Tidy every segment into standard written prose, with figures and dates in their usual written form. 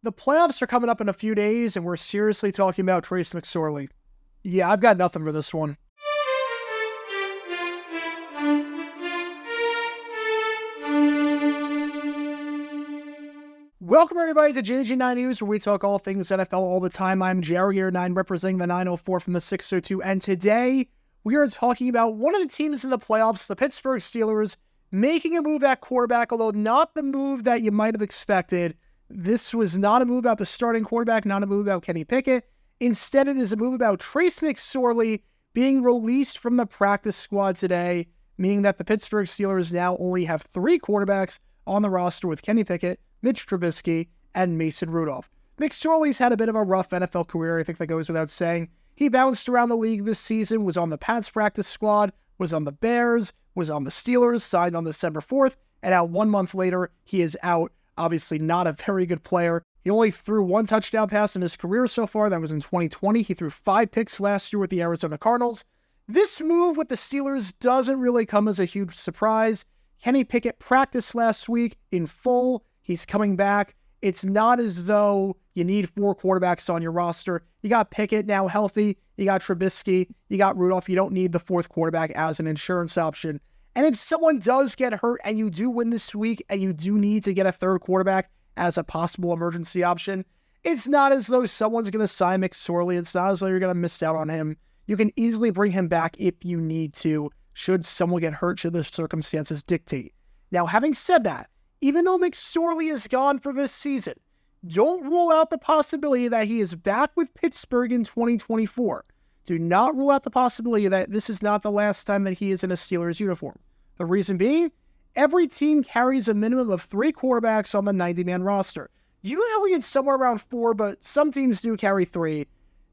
The playoffs are coming up in a few days, and we're seriously talking about Trace McSorley. Yeah, I've got nothing for this one. Welcome, everybody, to JG9 News, where we talk all things NFL all the time. I'm Jerry9, representing the 904 from the 602, and today we are talking about one of the teams in the playoffs, the Pittsburgh Steelers, making a move at quarterback, although not the move that you might have expected. This was not a move about the starting quarterback, not a move about Kenny Pickett. Instead, it is a move about Trace McSorley being released from the practice squad today, meaning that the Pittsburgh Steelers now only have 3 quarterbacks on the roster with Kenny Pickett, Mitch Trubisky, and Mason Rudolph. McSorley's had a bit of a rough NFL career, I think that goes without saying. He bounced around the league this season, was on the Pats practice squad, was on the Bears, was on the Steelers, signed on December 4th, and now 1 month later, he is out. Obviously not a very good player. He only threw 1 touchdown pass in his career so far. That was in 2020. He threw 5 picks last year with the Arizona Cardinals. This move with the Steelers doesn't really come as a huge surprise. Kenny Pickett practiced last week in full. He's coming back. It's not as though you need 4 quarterbacks on your roster. You got Pickett now healthy. You got Trubisky. You got Rudolph. You don't need the 4th quarterback as an insurance option. And if someone does get hurt and you do win this week and you do need to get a 3rd quarterback as a possible emergency option, it's not as though someone's going to sign McSorley. It's not as though you're going to miss out on him. You can easily bring him back if you need to, should someone get hurt, should the circumstances dictate. Now, having said that, even though McSorley is gone for this season, don't rule out the possibility that he is back with Pittsburgh in 2024. Do not rule out the possibility that this is not the last time that he is in a Steelers uniform. The reason being, every team carries a minimum of 3 quarterbacks on the 90-man roster. Usually it's somewhere around 4, but some teams do carry 3.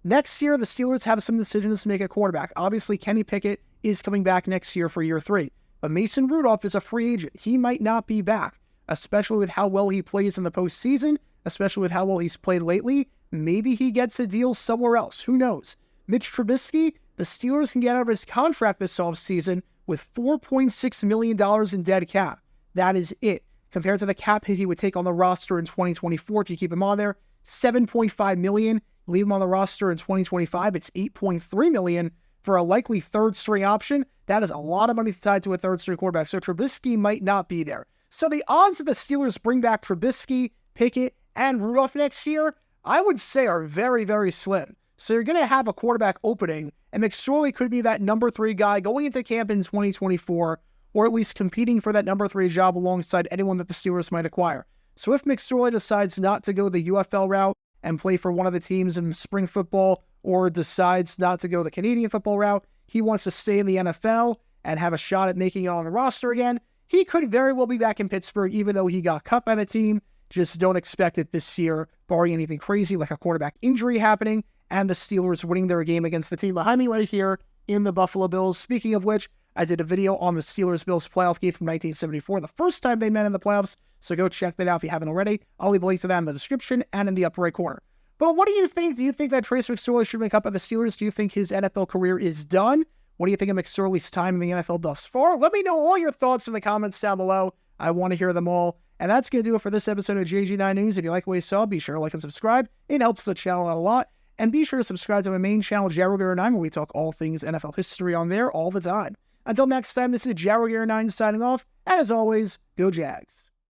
Next year, the Steelers have some decisions to make at quarterback. Obviously, Kenny Pickett is coming back next year for year 3. But Mason Rudolph is a free agent. He might not be back, especially with how well he plays in the postseason, especially with how well he's played lately. Maybe he gets a deal somewhere else. Who knows? Mitch Trubisky, the Steelers can get out of his contract this offseason with $4.6 million in dead cap. That is it. Compared to the cap hit he would take on the roster in 2024, if you keep him on there, $7.5 million. Leave him on the roster in 2025, it's $8.3 million for a likely 3rd string option. That is a lot of money tied to a 3rd string quarterback, so Trubisky might not be there. So the odds that the Steelers bring back Trubisky, Pickett, and Rudolph next year, I would say are very, very slim. So you're going to have a quarterback opening, and McSorley could be that number 3 guy going into camp in 2024, or at least competing for that number 3 job alongside anyone that the Steelers might acquire. So if McSorley decides not to go the UFL route and play for one of the teams in spring football, or decides not to go the Canadian football route, he wants to stay in the NFL and have a shot at making it on the roster again, he could very well be back in Pittsburgh, even though he got cut by the team. Just don't expect it this year, barring anything crazy like a quarterback injury happening, and the Steelers winning their game against the team behind me right here in the Buffalo Bills. Speaking of which, I did a video on the Steelers-Bills playoff game from 1974, the first time they met in the playoffs, so go check that out if you haven't already. I'll leave a link to that in the description and in the upper right corner. But what do you think? Do you think that Trace McSorley should make up at the Steelers? Do you think his NFL career is done? What do you think of McSorley's time in the NFL thus far? Let me know all your thoughts in the comments down below. I want to hear them all. And that's going to do it for this episode of JG9 News. If you like what you saw, be sure to like and subscribe. It helps the channel out a lot. And be sure to subscribe to my main channel, Jarrow9, where we talk all things NFL history on there all the time. Until next time, this is Jarrow9 signing off. And as always, go Jags.